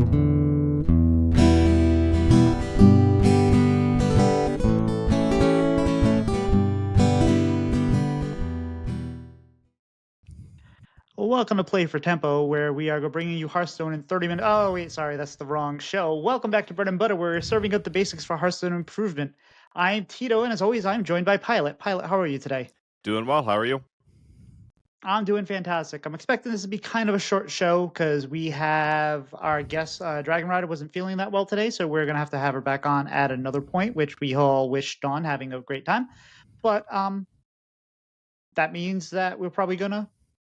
Welcome to Play for Tempo, where we are bringing you Hearthstone in 30 minutes. Oh, wait, sorry, that's the wrong show. Welcome back to Bread and Butter, where we're serving up the basics for Hearthstone improvement. I'm Tito, and as always, I'm joined by Pylet. Pylet, how are you today? Doing well. How are you? I'm doing fantastic. I'm expecting this to be kind of a short show because we have our guest, Dragon Rider, wasn't feeling that well today, so we're going to have her back on at another point, which we all wish Dawn having a great time. But that means that we're probably going to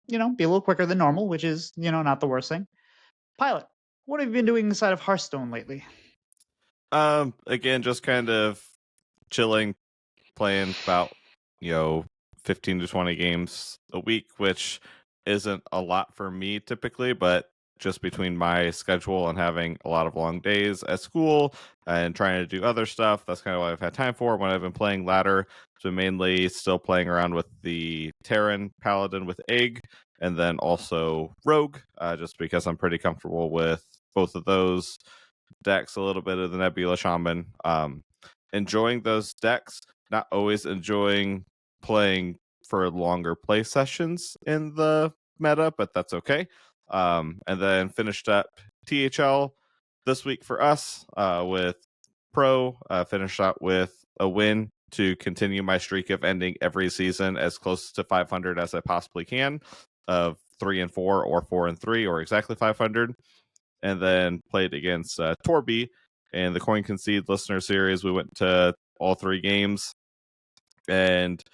be a little quicker than normal, which is, not the worst thing. Pylet, what have you been doing inside of Hearthstone lately? Again, just kind of chilling, playing about 15 to 20 games a week, which isn't a lot for me typically, but just between my schedule and having a lot of long days at school and trying to do other stuff, that's kind of what I've had time for. When I've been playing ladder, so mainly still playing around with the Terran Paladin with Egg, and then also Rogue, just because I'm pretty comfortable with both of those decks, a little bit of the Nebula Shaman. Enjoying those decks, not always enjoying playing for longer play sessions in the meta, but that's okay. And then finished up THL this week for us with Pro. Finished out with a win to continue my streak of ending every season as close to 500 as I possibly can, of 3-4 or 4-3 or exactly 500. And then played against Torby in the Coin Concede listener series. We went to all 3 games, and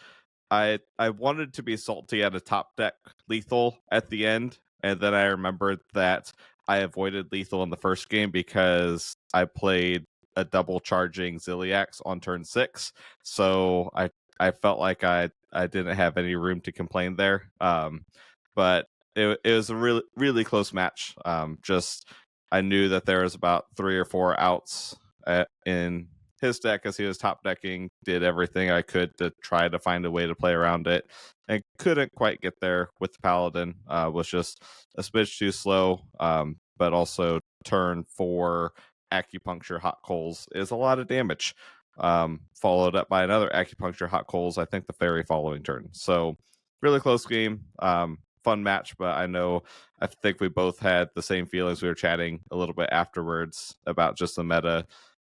I wanted to be salty at a top deck lethal at the end, and then I remembered that I avoided lethal in the first game because I played a double charging Ziliax on turn 6, so I felt like I didn't have any room to complain there. But it was a really, really close match. Just I knew that there was about 3 or 4 outs in his deck as he was top decking, did everything I could to try to find a way to play around it, and couldn't quite get there with the Paladin. Was just a smidge too slow, but also turn 4 acupuncture hot coals is a lot of damage. Followed up by another acupuncture hot coals, I think the very following turn. So really close game. Fun match, but I think we both had the same feelings. We were chatting a little bit afterwards about just the meta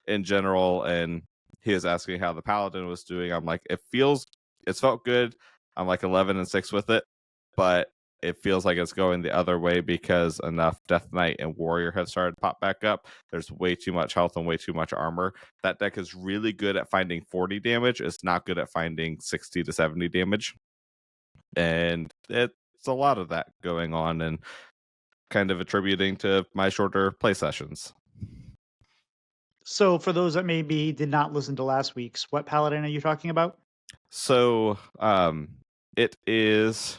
in general, and he was asking how the Paladin was doing. I'm like, it's felt good. I'm like 11-6 with it, but it feels like it's going the other way because enough Death Knight and Warrior have started to pop back up. There's way too much health and way too much armor. That deck is really good at finding 40 damage. It's not good at finding 60 to 70 damage. And it's a lot of that going on, and kind of attributing to my shorter play sessions. So, for those that maybe did not listen to last week's, what Paladin are you talking about? So, it is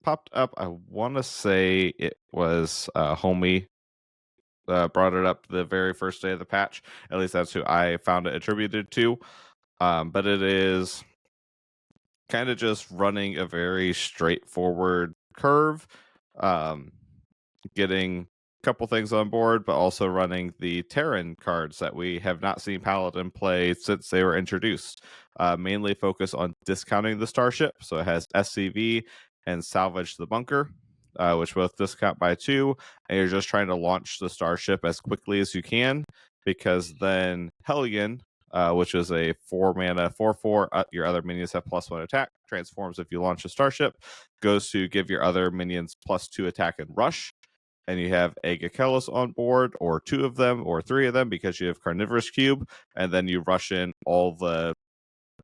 popped up. I want to say it was Homie brought it up the very first day of the patch. At least that's who I found it attributed to. But it is kind of just running a very straightforward curve, getting couple things on board, but also running the Terran cards that we have not seen Paladin play since they were introduced. Mainly focus on discounting the starship, so it has SCV and Salvage the Bunker, which both discount by 2, and you're just trying to launch the starship as quickly as you can, because then Hellion, which is a 4-mana 4/4, your other minions have +1 attack, transforms if you launch a starship, goes to give your other minions +2 attack and rush. And you have Egg Achilles on board, or 2 of them, or 3 of them, because you have Carnivorous Cube, and then you rush in all the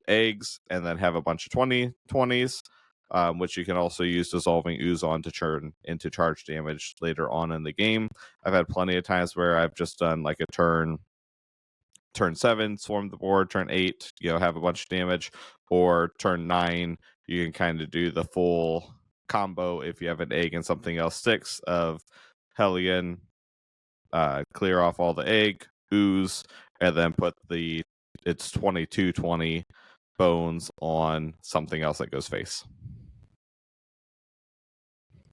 eggs, and then have a bunch of 20/20s, which you can also use Dissolving Ooze on to turn into charge damage later on in the game. I've had plenty of times where I've just done like a turn 7, swarm the board, turn 8, have a bunch of damage, or turn 9, you can kind of do the full combo if you have an egg and something else sticks of Hellion, clear off all the egg, ooze, and then put it's 22/20 bones on something else that goes face.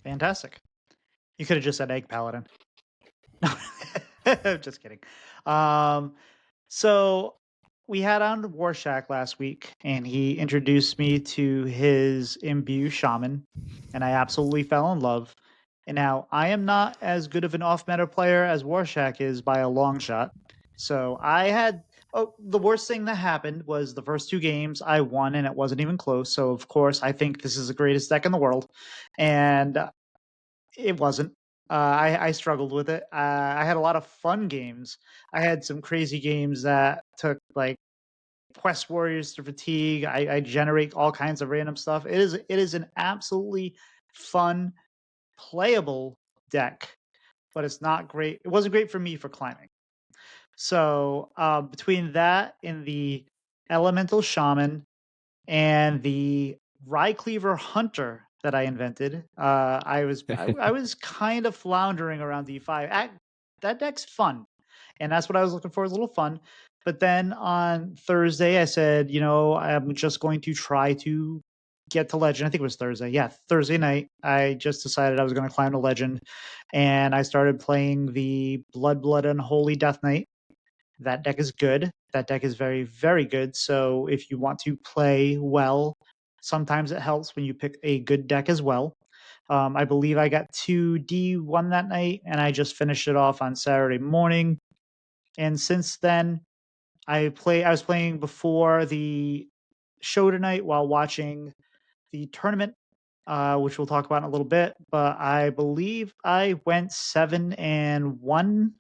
Fantastic. You could have just said Egg Paladin. Just kidding. Um, so we had on Warshak last week, and he introduced me to his Imbue Shaman, and I absolutely fell in love. And now I am not as good of an off-meta player as Warshak is by a long shot. So I had the worst thing that happened was the first two games I won, and it wasn't even close. So of course I think this is the greatest deck in the world, and it wasn't. I struggled with it. I had a lot of fun games. I had some crazy games that took like Quest Warriors to Fatigue. I generate all kinds of random stuff. It is an absolutely fun, playable deck, but it's not great. It wasn't great for me for climbing. So between that and the Elemental Shaman and the Rye Cleaver Hunter that I invented, I was kind of floundering around D5. That deck's fun, and that's what I was looking for, is a little fun. But then on Thursday, I said, I'm just going to try to get to Legend. I think it was Thursday. Yeah, Thursday night. I just decided I was going to climb to Legend, and I started playing the Blood Unholy Death Knight. That deck is good. That deck is very, very good. So if you want to play well, sometimes it helps when you pick a good deck as well. I believe I got 2D1 that night, and I just finished it off on Saturday morning. And since then, I was playing before the show tonight while watching the tournament, which we'll talk about in a little bit. But I believe I went 7-1,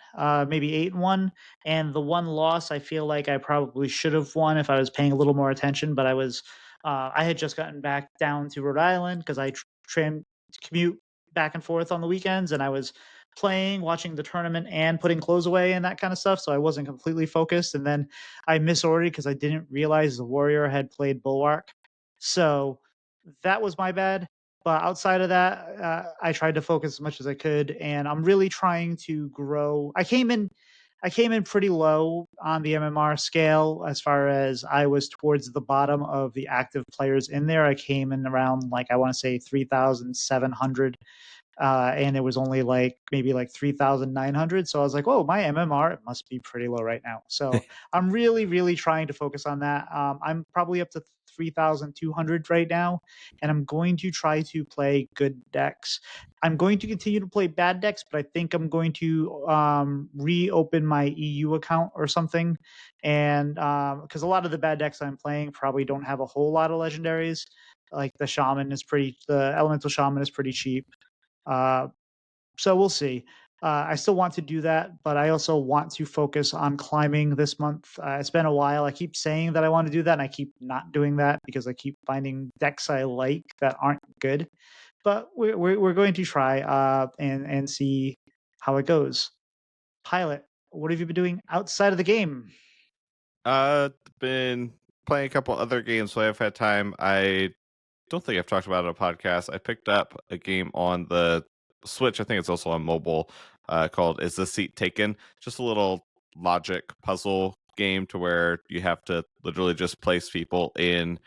maybe 8-1, and the one loss I feel like I probably should have won if I was paying a little more attention. But I had just gotten back down to Rhode Island because commute back and forth on the weekends, and I was playing, watching the tournament, and putting clothes away and that kind of stuff. So I wasn't completely focused, and then I misordered because I didn't realize the Warrior had played Bulwark. So that was my bad. But outside of that, I tried to focus as much as I could, and I'm really trying to grow. I came in pretty low on the MMR scale as far as I was towards the bottom of the active players in there. I came in around, like, I want to say 3,700, and it was only like maybe like 3,900. So I was like, "Oh, my MMR must be pretty low right now." So I'm really, really trying to focus on that. I'm probably up to 3,200 right now, and I'm going to try to play good decks. I'm going to continue to play bad decks, but I think I'm going to reopen my EU account or something, and because a lot of the bad decks I'm playing probably don't have a whole lot of legendaries. Like the Elemental Shaman is pretty cheap. Uh, so we'll see. I still want to do that, but I also want to focus on climbing this month. It's been a while. I keep saying that I want to do that, and I keep not doing that because I keep finding decks I like that aren't good. But we're going to try and see how it goes. Pilot, what have you been doing outside of the game? Been playing a couple other games, so I've had time. I don't think I've talked about it on a podcast. I picked up a game on the Switch. I think it's also on mobile. Called "Is the Seat Taken?" Just a little logic puzzle game to where you have to literally just place people in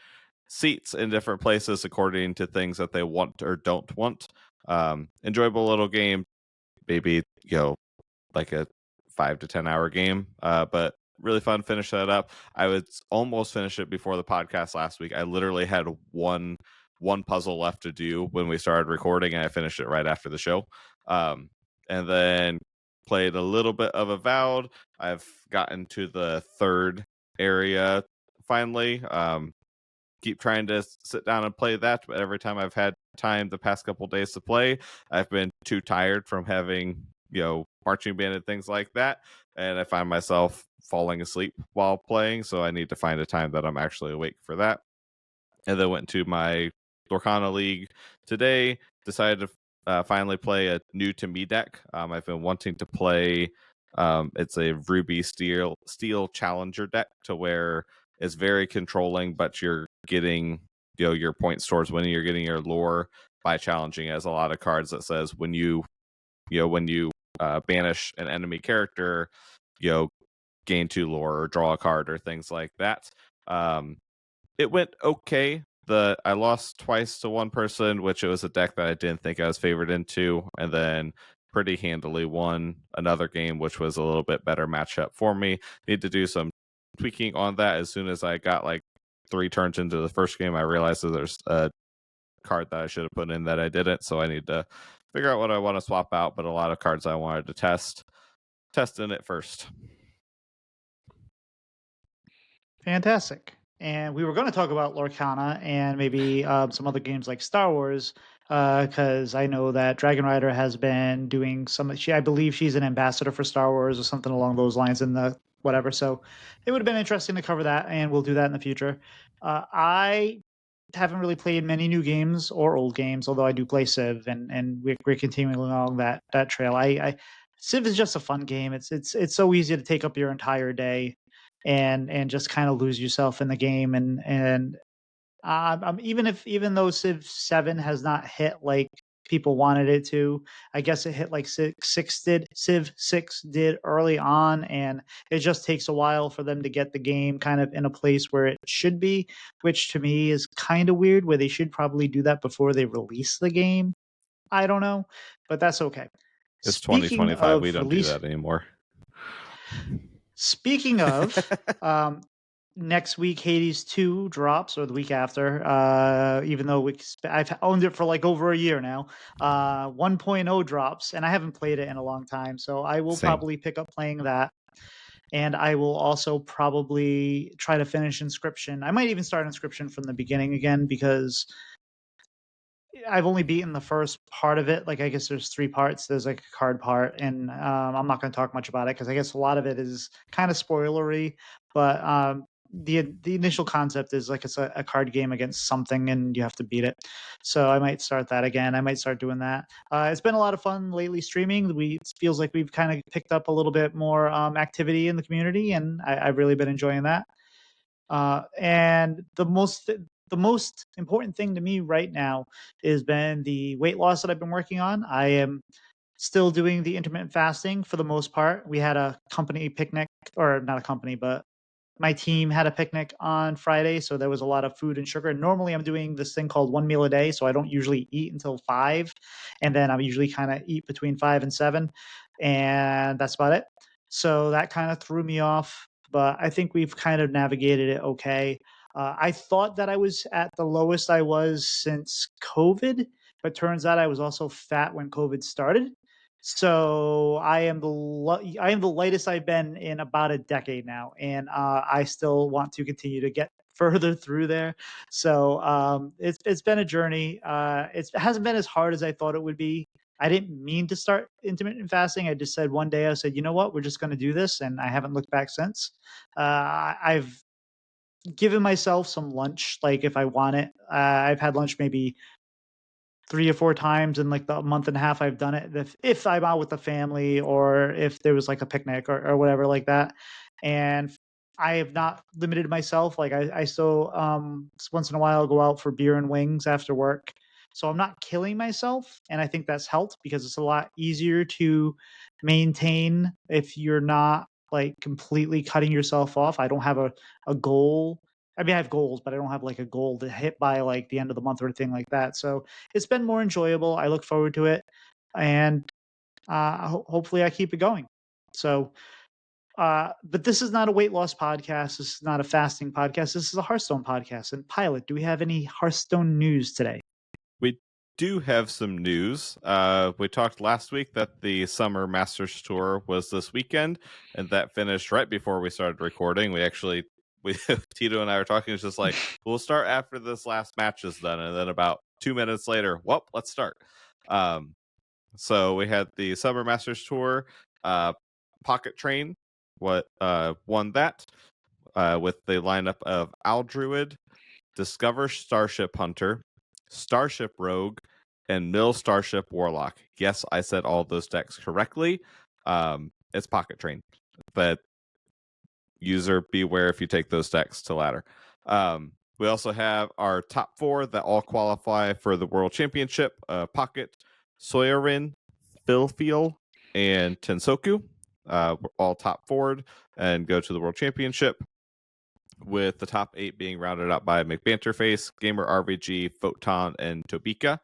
seats in different places according to things that they want or don't want. Enjoyable little game. Maybe like a 5 to 10 hour game. But really fun. Finish that up. I would almost finish it before the podcast last week. I literally had one puzzle left to do when we started recording, and I finished it right after the show. And then played a little bit of Avowed. I've gotten to the third area finally. Keep trying to sit down and play that, but every time I've had time the past couple days to play, I've been too tired from having marching band and things like that, and I find myself falling asleep while playing, so I need to find a time that I'm actually awake for that. And then went to my Lorcana League today. Decided to finally play a new to me deck. I've been wanting to play. It's a Ruby Steel Challenger deck to where it's very controlling, but you're getting your points towards winning. You're getting your lore by challenging. It has a lot of cards that says when you banish an enemy character, gain 2 lore or draw a card or things like that. It went okay. I lost twice to one person, which it was a deck that I didn't think I was favored into, and then pretty handily won another game, which was a little bit better matchup for me. Need to do some tweaking on that. As soon as I got like 3 turns into the first game, I realized that there's a card that I should have put in that I didn't, so I need to figure out what I want to swap out, but a lot of cards I wanted to test in it first. Fantastic. And we were going to talk about Lorcana and maybe some other games like Star Wars, because I know that Dragon Rider has been doing some. I believe she's an ambassador for Star Wars or something along those lines in the whatever. So it would have been interesting to cover that, and we'll do that in the future. I haven't really played many new games or old games, although I do play Civ, and we're continuing along that trail. Civ is just a fun game. It's so easy to take up your entire day and just kind of lose yourself in the game and even though Civ 7 has not hit like people wanted it to, I guess it hit like Civ 6 did early on, and it just takes a while for them to get the game kind of in a place where it should be, which to me is kind of weird, where they should probably do that before they release the game. I don't know, but that's okay. It's Speaking 2025. We of don't do release that anymore. Speaking of, next week Hades 2 drops, or the week after. Even though I've owned it for like over a year now. 1.0 drops, and I haven't played it in a long time, so I will Same. probably pick up playing that. And I will also probably try to finish Inscription. I might even start Inscription from the beginning again, because I've only beaten the first part of it. Like, I guess there's 3 parts. There's like a card part, and I'm not going to talk much about it because I guess a lot of it is kind of spoilery. But the initial concept is like it's a card game against something, and you have to beat it. So I might start that again. I might start doing that. It's been a lot of fun lately streaming. It feels like we've kind of picked up a little bit more activity in the community, and I've really been enjoying that. And the most important thing to me right now has been the weight loss that I've been working on. I am still doing the intermittent fasting for the most part. We had a company picnic, or not a company, but my team had a picnic on Friday, so there was a lot of food and sugar. Normally, I'm doing this thing called 1 meal a day, so I don't usually eat until 5, and then I usually kind of eat between 5 and 7, and that's about it. So that kind of threw me off, but I think we've kind of navigated it okay. I thought that I was at the lowest I was since COVID, but turns out I was also fat when COVID started. So I am the lightest I've been in about a decade now, and I still want to continue to get further through there. So it's been a journey. It hasn't been as hard as I thought it would be. I didn't mean to start intermittent fasting. I just said one day, I said, you know what, we're just going to do this, and I haven't looked back since. I've given myself some lunch, like if I want it. I've had lunch maybe 3 or 4 times in, like, the month and a half I've done it, if I'm out with the family or if there was, like, a picnic or whatever like that, and I have not limited myself. Like, I still, once in a while go out for beer and wings after work, so I'm not killing myself, and I think that's helped because it's a lot easier to maintain if you're not, like, completely cutting yourself off. I don't have a goal. I mean, I have goals, but I don't have, like, a goal to hit by, like, the end of the month or anything like that, so it's been more enjoyable. I look forward to it, and hopefully I keep it going. So, but this is not a weight loss podcast. This is not a fasting podcast. This is a Hearthstone podcast. And Pilot, do we have any Hearthstone news today? We do have some news. We talked last week that the Summer Masters Tour was this weekend, and that finished right before we started recording. We Tito and I were talking. It's just like, we'll start after this last match is done, and then about 2 minutes later, well, let's start. So we had the Summer Masters Tour. Pocket Train won that with the lineup of Owl Druid, Discover Starship Hunter, Starship Rogue, and Mill Starship Warlock. Yes, I said all those decks correctly. It's Pocket Train, but user beware if you take those decks to ladder. We also have our top 4 that all qualify for the World Championship. Pocket, Soyorin, Philfeel, and Tensoku. All top 4 and go to the World Championship, with the top 8 being rounded out by McBanterface, Gamer RVG, Photon, and Tobika.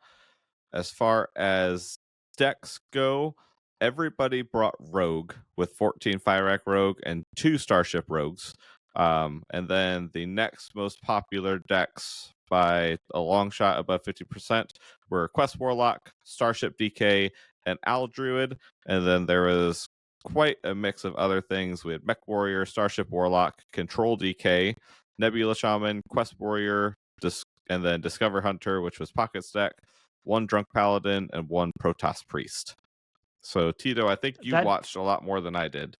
As far as decks go, everybody brought Rogue with 14 Fire Rogue and 2 Starship Rogues. And then the next most popular decks by a long shot above 50% were Quest Warlock, Starship DK, and Owl Druid. And then there was quite a mix of other things. We had Mech Warrior, Starship Warlock, Control DK, Nebula Shaman, Quest Warrior, and then Discover Hunter, which was Pocket's deck, 1 Drunk Paladin, and 1 Protoss Priest. So, Tito, I think you watched a lot more than I did.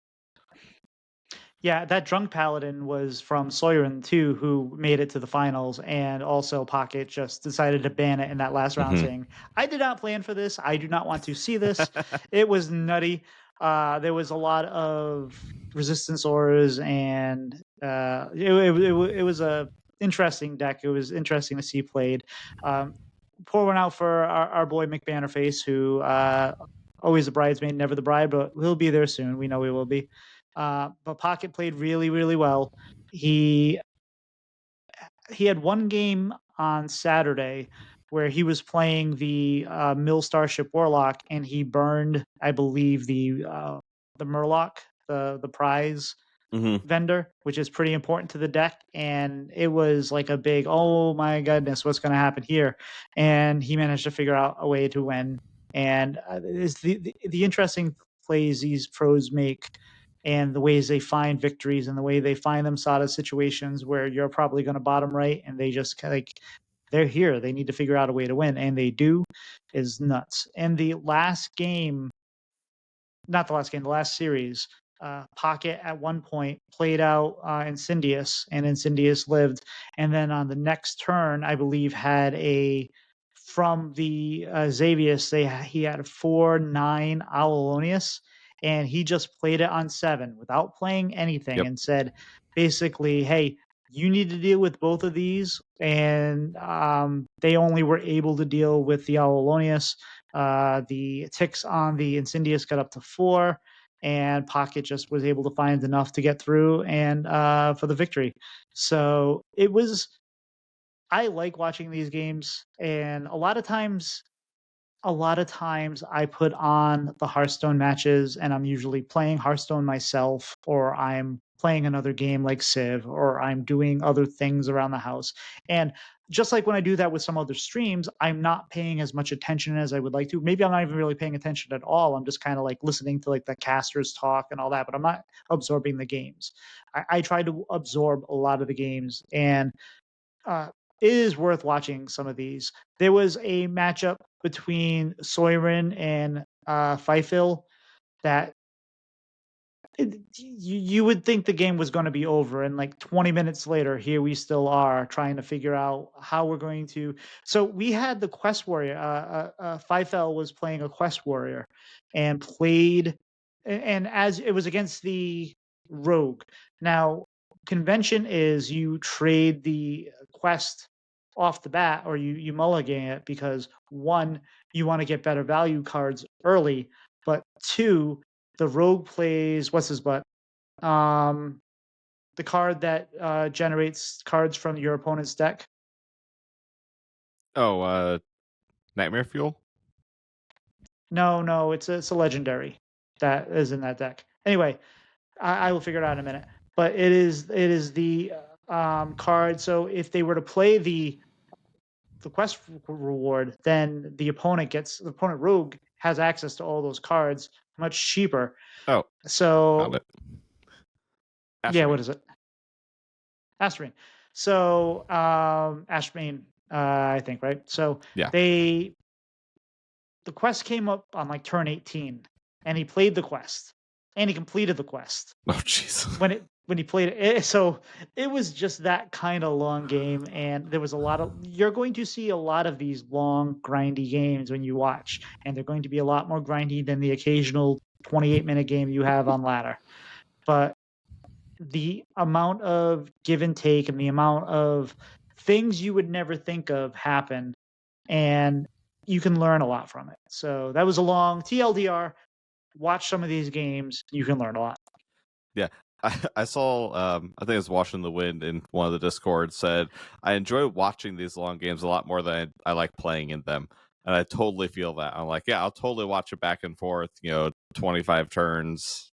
Yeah, that Drunk Paladin was from Soyerin too, who made it to the finals, and also Pocket just decided to ban it in that last round, saying, "I did not plan for this. I do not want to see this." It was nutty. There was a lot of resistance auras, and it was a interesting deck. It was interesting to see played. Pour one out for our boy McBannerface, who always the bridesmaid, never the bride, but he'll be there soon. We know he will be. But Pocket played really, really well. He had one game on Saturday where he was playing the Mill Starship Warlock, and he burned, I believe, the Murloc, the prize vendor, which is pretty important to the deck. And it was like a big, oh my goodness, what's going to happen here? And he managed to figure out a way to win. And it's the interesting plays these pros make, and the ways they find victories, and the way they find them out of situations where you're probably going to bottom right, and they just like, they're here. They need to figure out a way to win, and they do, is nuts. And the last game, not the last game, the last series, Pocket at one point played out Incendius, and Incendius lived. And then on the next turn, I believe, had a from the Xavius, he had a 4/9 Aulonius, and he just played it on 7 without playing anything, and said basically, hey, you need to deal with both of these. And they only were able to deal with the Aulonius. The ticks on the Incendius got up to 4, and Pocket just was able to find enough to get through and for the victory. So it was, I like watching these games, and a lot of times I put on the Hearthstone matches, and I'm usually playing Hearthstone myself, or I'm playing another game like Civ, or I'm doing other things around the house. And just like when I do that with some other streams, I'm not paying as much attention as I would like to. Maybe I'm not even really paying attention at all. I'm just kind of like listening to like the casters talk and all that, but I'm not absorbing the games. I try to absorb a lot of the games, and it is worth watching some of these. There was a matchup between Soyerin and Fifil that you would think the game was going to be over, and like 20 minutes later, here we still are trying to figure out how we're going to. So we had the Quest Warrior. Fifil was playing a Quest Warrior, and played, and as it was against the Rogue. Now, convention is you trade the quest off the bat, or you mulligan it, because 1, you want to get better value cards early, but 2, the Rogue plays what's his butt, the card that generates cards from your opponent's deck. Oh, Nightmare Fuel? No, it's a legendary that is in that deck. Anyway, I will figure it out in a minute. But it is the card. So if they were to play the quest reward, then the opponent Rogue has access to all those cards much cheaper. Oh, so found it. Yeah, what is it? Astrine. So Ashbane, I think, right? So yeah, the quest came up on like turn 18, and he played the quest, and he completed the quest. Oh, jeez. When he played it, so it was just that kind of long game, and there was a lot of. You're going to see a lot of these long, grindy games when you watch, and they're going to be a lot more grindy than the occasional 28-minute game you have on ladder. But the amount of give and take, and the amount of things you would never think of happen, and you can learn a lot from it. So that was a long TLDR. Watch some of these games, you can learn a lot. Yeah. I saw, I think it was Watching the Wind in one of the Discords said, I enjoy watching these long games a lot more than I like playing in them. And I totally feel that. I'm like, yeah, I'll totally watch it back and forth, 25 turns,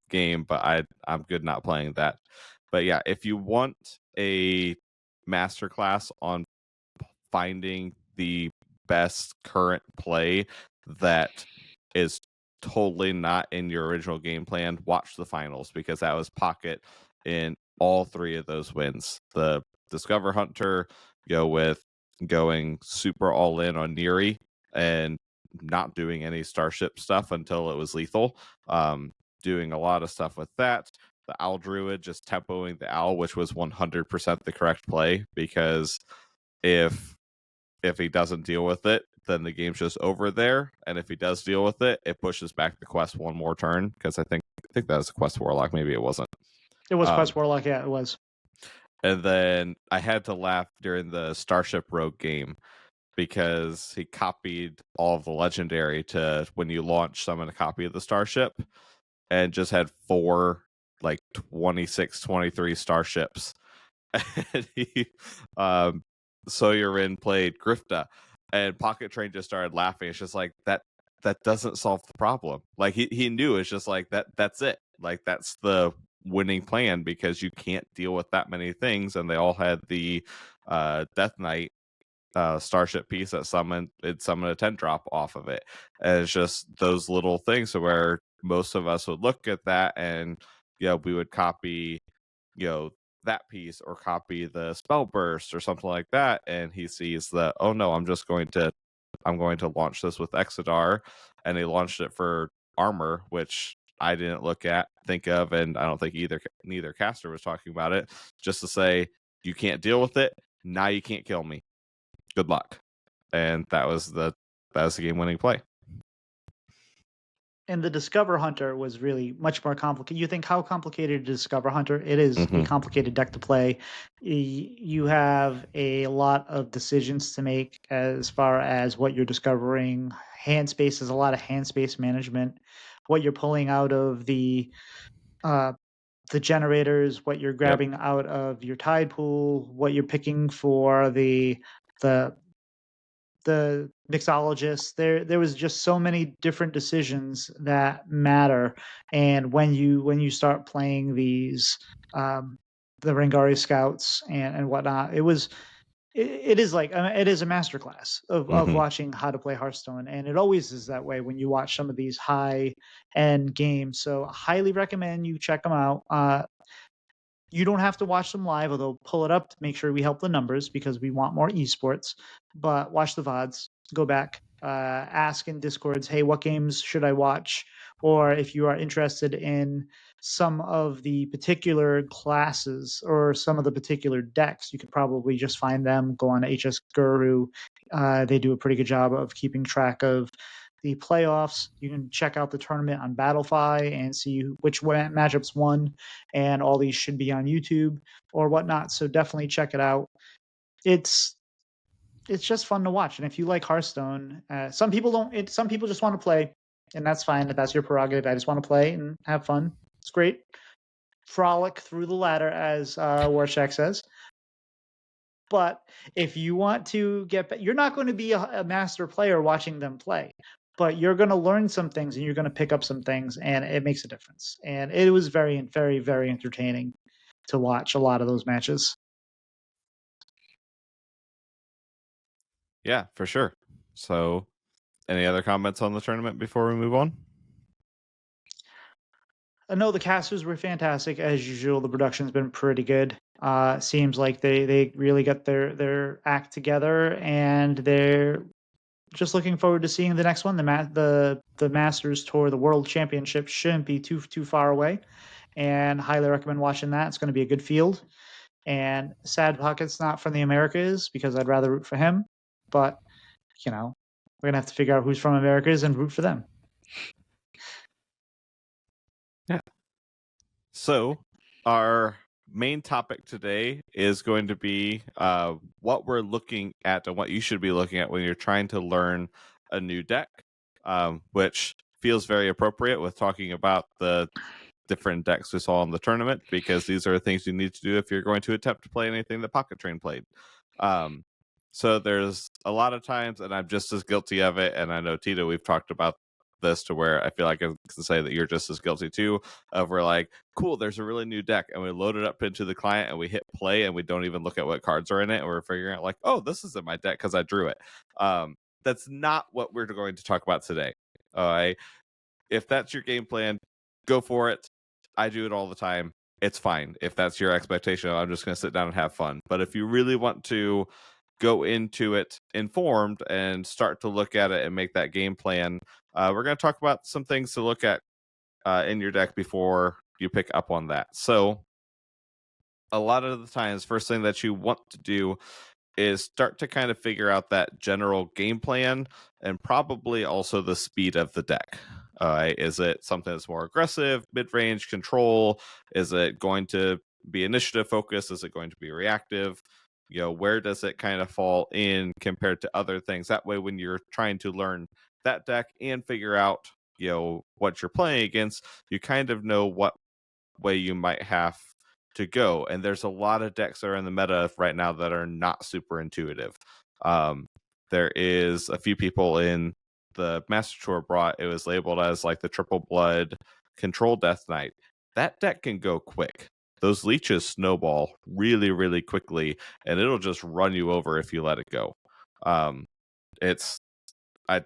game, but I'm good not playing that. But yeah, if you want a masterclass on finding the best current play that is totally not in your original game plan, watch the finals, because that was Pocket in all three of those wins. The Discover Hunter with going super all in on Neri and not doing any Starship stuff until it was lethal. Doing a lot of stuff with that. The Owl Druid just tempoing the Owl, which was 100% the correct play, because if he doesn't deal with it, then the game's just over there. And if he does deal with it, it pushes back the quest one more turn, because I think that was a Quest Warlock. Maybe it wasn't. It was Quest Warlock, yeah, it was. And then I had to laugh during the Starship Rogue game, because he copied all of the legendary to when you launch summon a copy of the Starship, and just had 4 like 26, 23 starships. And he Sawyerin played Grifta, and Pocket Train just started laughing. It's just like that doesn't solve the problem. Like he knew it's just like that's it. Like that's the winning plan, because you can't deal with that many things, and they all had the Death Knight Starship piece that summoned a 10 drop off of it. And it's just those little things where most of us would look at that and we would copy that piece, or copy the spell burst or something like that, and he sees that, oh no, I'm going to launch this with Exodar, and he launched it for armor, which I didn't think of, and I don't think neither caster was talking about it, just to say, you can't deal with it, now you can't kill me, good luck. And that was the game-winning play. And the Discover Hunter was really much more complicated. You think how complicated a Discover Hunter? It is a complicated deck to play. You have a lot of decisions to make as far as what you're discovering. Hand space is a lot of hand space management. What you're pulling out of the generators, what you're grabbing out of your tide pool, what you're picking for the mixologist. There was just so many different decisions that matter. And when you start playing these the Rangari scouts and whatnot, it is a masterclass of watching how to play Hearthstone, and it always is that way when you watch some of these high end games. So I highly recommend you check them out. You don't have to watch them live, although pull it up to make sure we help the numbers, because we want more esports. But watch the VODs, go back, ask in Discords, hey, what games should I watch? Or if you are interested in some of the particular classes or some of the particular decks, you could probably just find them, go on HS Guru. They do a pretty good job of keeping track of the playoffs. You can check out the tournament on Battlefy and see which matchups won, and all these should be on YouTube or whatnot. So definitely check it out. It's just fun to watch, and if you like Hearthstone, some people don't. Some people just want to play, and that's fine. If that's your prerogative, I just want to play and have fun. It's great. Frolic through the ladder, as Warshak says. But if you want to you're not going to be a master player watching them play, but you're going to learn some things and you're going to pick up some things, and it makes a difference. And it was very, very, very entertaining to watch a lot of those matches. Yeah, for sure. So, any other comments on the tournament before we move on? No, the casters were fantastic as usual. The production's been pretty good. Seems like they really got their act together, and they're just looking forward to seeing the next one. The Masters Tour, the World Championship shouldn't be too far away, and highly recommend watching that. It's going to be a good field. And sad Pocket's not from the Americas, because I'd rather root for him, but we're gonna have to figure out who's from Americas and root for them. Yeah. So our main topic today is going to be what we're looking at and what you should be looking at when you're trying to learn a new deck, which feels very appropriate with talking about the different decks we saw in the tournament, because these are things you need to do if you're going to attempt to play anything that Pocket Train played. So there's a lot of times, and I'm just as guilty of it. And I know Tito, we've talked about this to where I feel like I can say that you're just as guilty too. Of we're like, cool, there's a really new deck, and we load it up into the client, and we hit play, and we don't even look at what cards are in it, and we're figuring out like, oh, this is in my deck because I drew it. That's not what we're going to talk about today. All right, if that's your game plan, go for it. I do it all the time. It's fine. If that's your expectation, I'm just going to sit down and have fun. But if you really want to go into it informed and start to look at it and make that game plan, we're going to talk about some things to look at in your deck before you pick up on that. So a lot of the times, first thing that you want to do is start to kind of figure out that general game plan and probably also the speed of the deck. Is it something that's more aggressive, mid-range, control? Is it going to be initiative focused? Is it going to be reactive? Where does it kind of fall in compared to other things? That way, when you're trying to learn that deck and figure out, what you're playing against, you kind of know what way you might have to go. And there's a lot of decks that are in the meta right now that are not super intuitive. There is a few people in the Master Tour brought, it was labeled as like the Triple Blood Control Death Knight. That deck can go quick. Those leeches snowball really, really quickly, and it'll just run you over if you let it go. It's I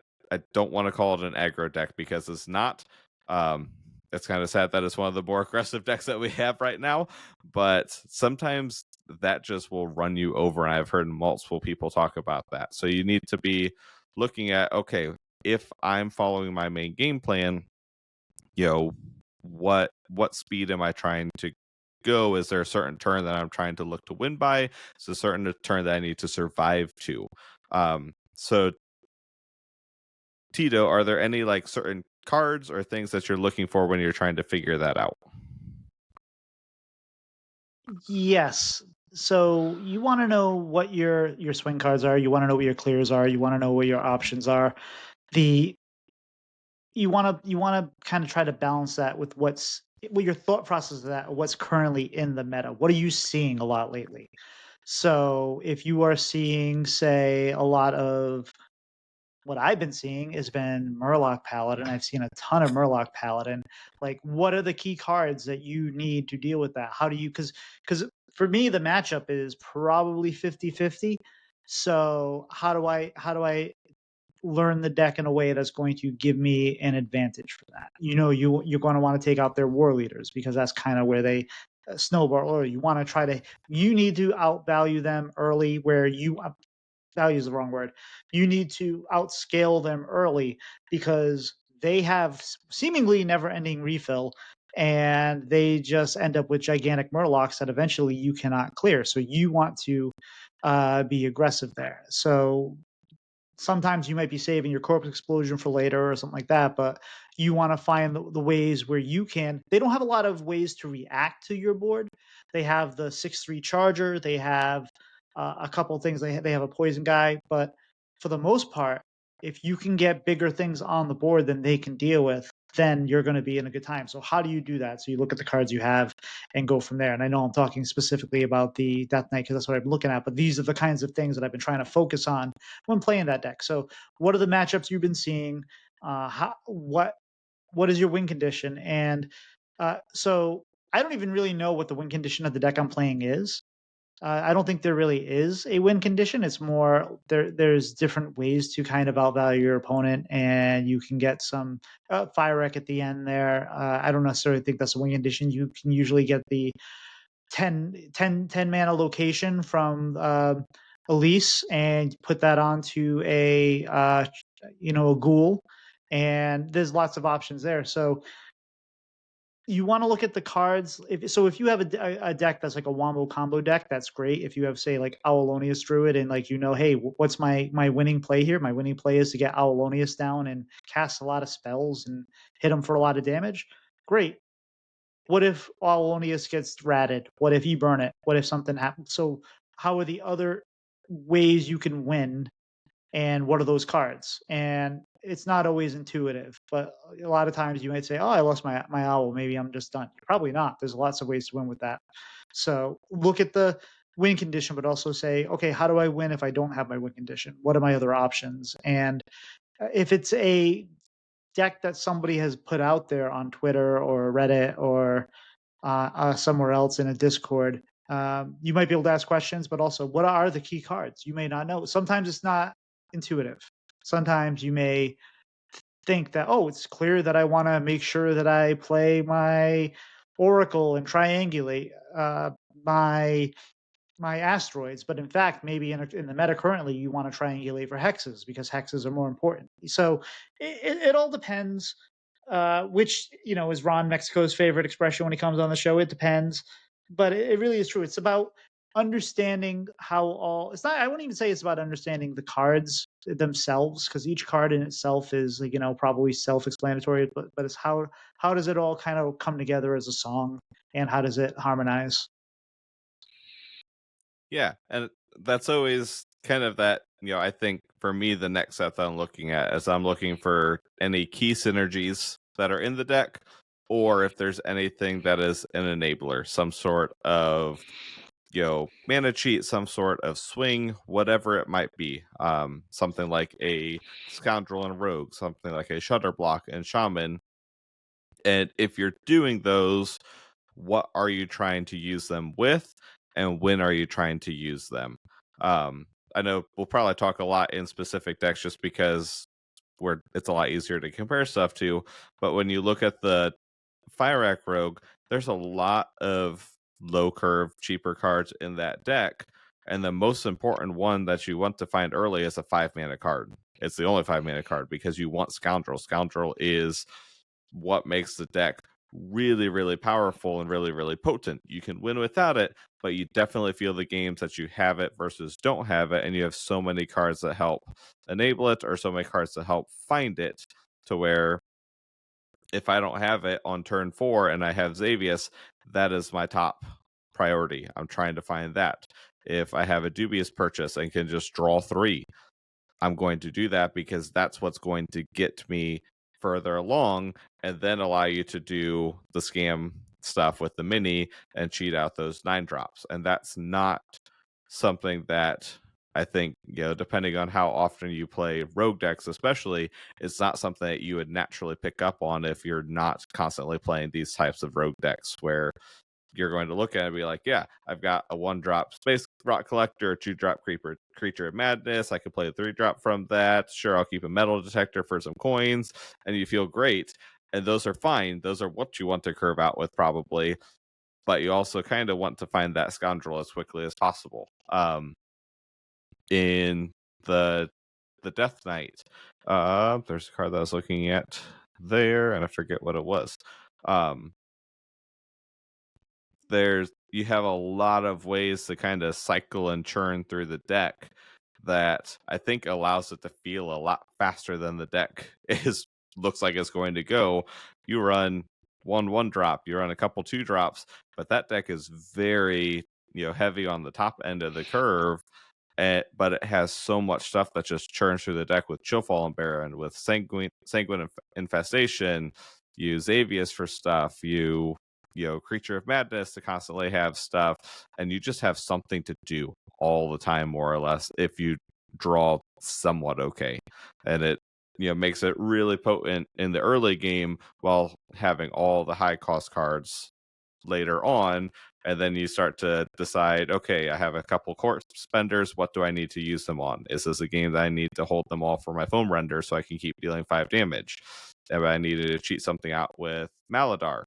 don't want to call it an aggro deck because it's not. It's kind of sad that it's one of the more aggressive decks that we have right now, but sometimes that just will run you over. And I've heard multiple people talk about that. So you need to be looking at, okay, if I'm following my main game plan, what speed am I trying to go? Is there a certain turn that I'm trying to look to win by? Is there a certain turn that I need to survive to? So Tito, are there any like certain cards or things that you're looking for when you're trying to figure that out? Yes. So you want to know what your swing cards are. You want to know what your clears are. You want to know what your options are. The you want to kind of try to balance that with what your thought process of that, what's currently in the meta. What are you seeing a lot lately? So if you are seeing, say, a lot of what I've been seeing has been Murloc Paladin. I've seen a ton of Murloc Paladin. Like, what are the key cards that you need to deal with that? How do you, because for me, the matchup is probably 50-50. So how do I learn the deck in a way that's going to give me an advantage for that? You're going to want to take out their war leaders because that's kind of where they snowball, or you need to outvalue them early where you value is the wrong word. You need to outscale them early because they have seemingly never ending refill and they just end up with gigantic murlocs that eventually you cannot clear. So you want to be aggressive there. So sometimes you might be saving your corpse explosion for later or something like that, but you want to find the ways where you can. They don't have a lot of ways to react to your board. They have the 6/3 charger. They have a couple of things. They have a poison guy, but for the most part, if you can get bigger things on the board than they can deal with, then you're going to be in a good time. So how do you do that? So you look at the cards you have and go from there. And I know I'm talking specifically about the Death Knight because that's what I've been looking at, but these are the kinds of things that I've been trying to focus on when playing that deck. So, what are the matchups you've been seeing? What is your win condition? And so, I don't even really know what the win condition of the deck I'm playing is. I don't think there really is a win condition. It's more there's different ways to kind of outvalue your opponent, and you can get some fire wreck at the end there. I don't necessarily think that's a win condition. You can usually get the 10 mana location from Elise and put that onto a ghoul, and there's lots of options there. So you want to look at the cards. If you have a deck that's like a wombo combo deck, that's great. If you have, say, like Aulonius Druid, and like hey, what's my winning play here? My winning play is to get Aulonius down and cast a lot of spells and hit him for a lot of damage. Great. What if Aulonius gets ratted? What if you burn it? What if something happens? So how are the other ways you can win, and what are those cards? And it's not always intuitive, but a lot of times you might say, "Oh, I lost my owl. Maybe I'm just done." Probably not. There's lots of ways to win with that. So look at win condition, but also say, okay, how do I win if I don't have my win condition? What are my other options? And if it's a deck that somebody has put out there on Twitter or Reddit or somewhere else in a Discord, you might be able to ask questions, but also, what are the key cards? You may not know. Sometimes it's not intuitive. Sometimes you may think that, oh, it's clear that I want to make sure that I play my Oracle and triangulate my asteroids, but in fact, maybe in the meta currently, you want to triangulate for hexes because hexes are more important. So it all depends. Which is Ron Mexico's favorite expression when he comes on the show. It depends, but it really is true. It's about understanding how all. It's not. I wouldn't even say it's about understanding the cards themselves because each card in itself is probably self-explanatory. But it's how does it all kind of come together as a song and how does it harmonize? Yeah, and that's always kind of that, I think for me, the next set that I'm looking at is I'm looking for any key synergies that are in the deck, or if there's anything that is an enabler, some sort of, mana cheat, some sort of swing, whatever it might be. Something like a Scoundrel and Rogue, something like a Shutter Block and Shaman. And if you're doing those, what are you trying to use them with, and when are you trying to use them? I know we'll probably talk a lot in specific decks just because it's a lot easier to compare stuff to. But when you look at the Fire Act Rogue, there's a lot of low curve, cheaper cards in that deck. And the most important one that you want to find early is a 5-mana card. It's the only 5-mana card because you want Scoundrel. Scoundrel is what makes the deck really, really powerful and really, really potent. You can win without it, but you definitely feel the games that you have it versus don't have it, and you have so many cards that help enable it or so many cards that help find it, to where if I don't have it on turn 4 and I have Xavius, that is my top priority. I'm trying to find that. If I have a dubious purchase and can just draw 3, I'm going to do that because that's what's going to get me further along and then allow you to do the scam stuff with the mini and cheat out those 9 drops. And that's not something that I think, depending on how often you play rogue decks, especially, it's not something that you would naturally pick up on if you're not constantly playing these types of rogue decks where you're going to look at it and be like, yeah, I've got a 1-drop Space Rock Collector, a 2-drop Creature of Madness. I could play a 3-drop from that. Sure, I'll keep a Metal Detector for some coins, and you feel great. And those are fine. Those are what you want to curve out with, probably. But you also kind of want to find that Scoundrel as quickly as possible. In the Death Knight, there's a card that I was looking at there, and I forget what it was. You have a lot of ways to kind of cycle and churn through the deck that I think allows it to feel a lot faster than the deck looks like it's going to go. You run 1-drop, you run a couple 2-drops, but that deck is very heavy on the top end of the curve. But it has so much stuff that just churns through the deck with Chillfall and Baron, with Sanguine Infestation, you Xavius for stuff, you Creature of Madness to constantly have stuff, and you just have something to do all the time, more or less, if you draw somewhat okay. And it makes it really potent in the early game while having all the high cost cards later on. And then you start to decide, okay, I have a couple corpse spenders. What do I need to use them on? Is this a game that I need to hold them all for my foam render so I can keep dealing 5 damage? If I needed to cheat something out with Maladar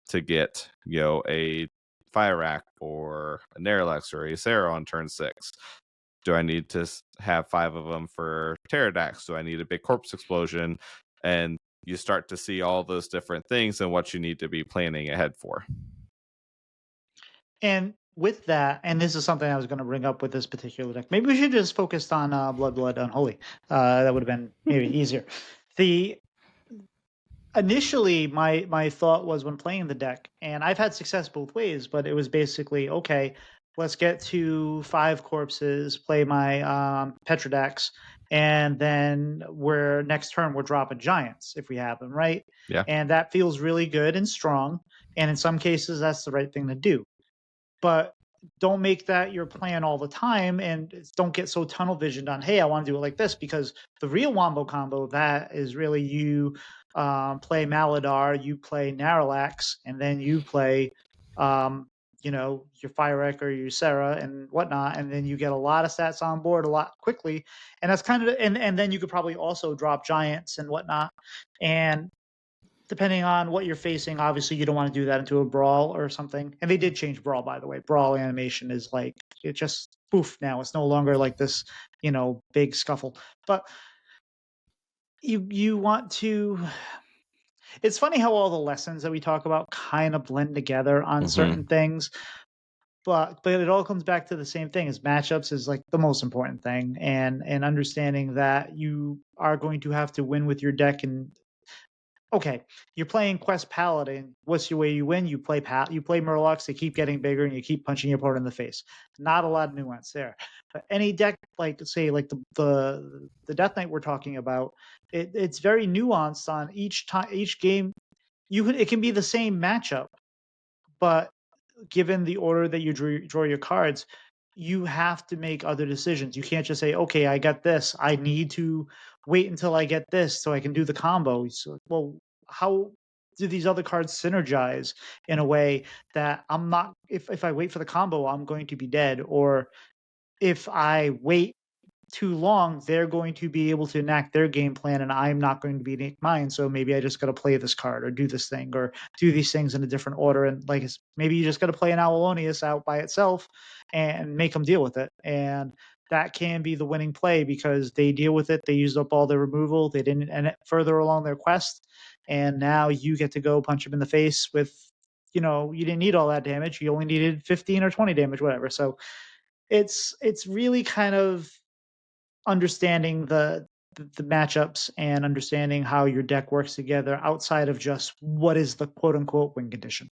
to get, a Fire Rack or a Nerlex or a Sarah on turn 6. Do I need to have 5 of them for Pterodax? Do I need a big corpse explosion? And you start to see all those different things and what you need to be planning ahead for. And with that, and this is something I was going to bring up with this particular deck. Maybe we should just focus on Blood Unholy. That would have been maybe easier. The initially my thought was when playing the deck, and I've had success both ways, but it was basically, okay, let's get to 5 corpses, play my Petrodax, and then next turn we're dropping giants if we have them, right? Yeah. And that feels really good and strong. And in some cases, that's the right thing to do. But don't make that your plan all the time, and don't get so tunnel visioned on, hey, I want to do it like this, because the real wombo combo, that is really you play Maladar, you play Naralax, and then you play um, your Fire or your Sarah and whatnot, and then you get a lot of stats on board a lot quickly. And that's kind of, and then you could probably also drop giants and whatnot. And depending on what you're facing, obviously you don't want to do that into a brawl or something. And they did change brawl, by the way. Brawl animation is like, it just poof now. It's no longer like this, big scuffle. But you want to. It's funny how all the lessons that we talk about kind of blend together on certain things. But it all comes back to the same thing: is matchups is like the most important thing, and understanding that you are going to have to win with your deck. And okay, you're playing Quest Paladin. What's your way you win? You play Murlocs. They keep getting bigger, and you keep punching your opponent in the face. Not a lot of nuance there. But any deck, like say, like the Death Knight we're talking about, it's very nuanced on each time, each game. It can be the same matchup, but given the order that you draw your cards, you have to make other decisions. You can't just say, okay, I got this. I need to wait until I get this so I can do the combo. So, well, how do these other cards synergize in a way that I'm not, if I wait for the combo, I'm going to be dead? Or if I wait too long, they're going to be able to enact their game plan and I'm not going to be enact mine. So maybe I just got to play this card or do this thing or do these things in a different order. And like, maybe you just got to play an Avalonius out by itself and make them deal with it. And that can be the winning play because they deal with it. They used up all their removal. They didn't end further along their quest. And now you get to go punch them in the face with, you didn't need all that damage. You only needed 15 or 20 damage, whatever. So it's really kind of understanding the matchups and understanding how your deck works together outside of just what is the quote unquote win condition.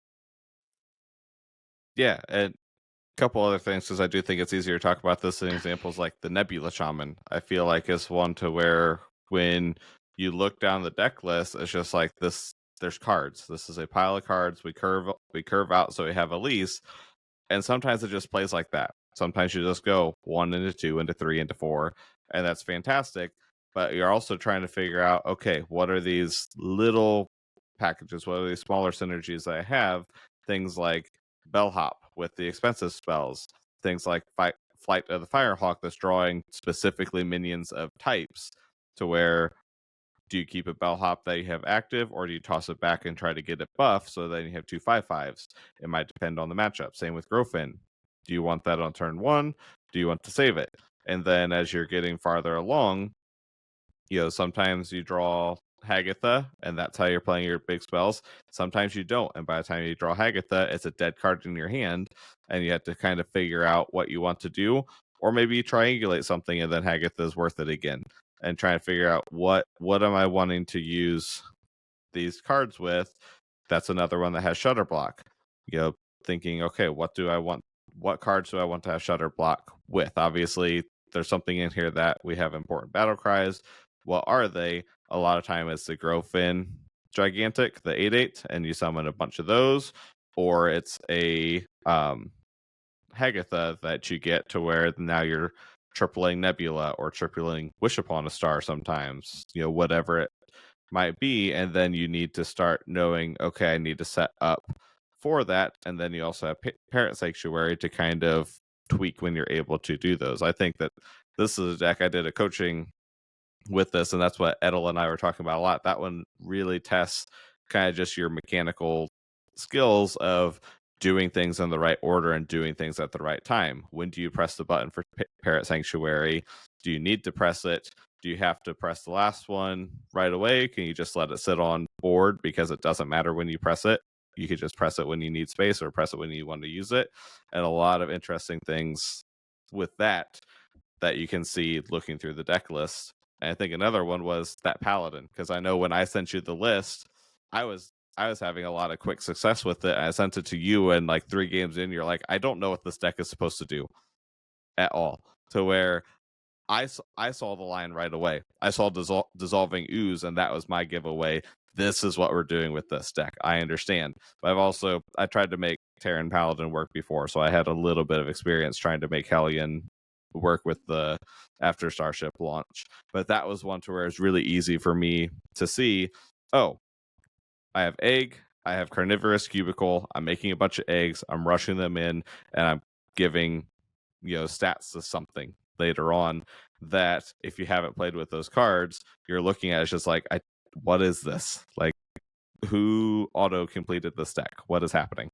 Yeah, and a couple other things, because I do think it's easier to talk about this in examples like the Nebula Shaman. I feel like is one to where when you look down the deck list, it's just like this. There's cards. This is a pile of cards. We curve out so we have Elise, and sometimes it just plays like that. Sometimes you just go 1 into 2 into 3 into 4, and that's fantastic. But you're also trying to figure out, okay, what are these little packages? What are these smaller synergies that I have? Things like Bellhop with the expensive spells, things like Flight of the Firehawk that's drawing specifically minions of types, to where do you keep a Bellhop that you have active, or do you toss it back and try to get it buff so then you have 2 5/5s? It might depend on the matchup. Same with Grofin. Do you want that on turn 1? Do you want to save it? And then as you're getting farther along, sometimes you draw Hagatha, and that's how you're playing your big spells. Sometimes you don't, and by the time you draw Hagatha, it's a dead card in your hand, and you have to kind of figure out what you want to do, or maybe you triangulate something, and then Hagatha is worth it again, and try and figure out what am I wanting to use these cards with. That's another one that has Shutter Block. Thinking, okay, what do I want? What cards do I want to have Shutter Block with? Obviously, there's something in here that we have important battle cries. What are they? A lot of time it's the Grofin Gigantic, the 8/8, and you summon a bunch of those, or it's a Hagatha that you get to where now you're tripling Nebula or tripling Wish Upon a Star sometimes, whatever it might be. And then you need to start knowing, okay, I need to set up for that. And then you also have Parent Sanctuary to kind of tweak when you're able to do those. I think that this is a deck I did a coaching with this, and that's what Edel and I were talking about a lot. That one really tests kind of just your mechanical skills of doing things in the right order and doing things at the right time. When do you press the button for Parrot Sanctuary? Do you need to press it? Do you have to press the last one right away? Can you just let it sit on board because it doesn't matter when you press it? You could just press it when you need space or press it when you want to use it. And a lot of interesting things with that you can see looking through the deck list. And I think another one was that Paladin, because I know when I sent you the list, I was having a lot of quick success with it. I sent it to you, and like 3 games in, you're like, I don't know what this deck is supposed to do at all. To where I saw the line right away. I saw Dissolving Ooze, and that was my giveaway. This is what we're doing with this deck. I understand. But I tried to make Terran Paladin work before, so I had a little bit of experience trying to make Hellion work with the after Starship launch. But that was one to where it's really easy for me to see, oh, I have egg, I have carnivorous cubicle, I'm making a bunch of eggs, I'm rushing them in, and I'm giving, stats to something later on that if you haven't played with those cards, you're looking at it's just like, what is this? Like, who auto completed this deck? What is happening?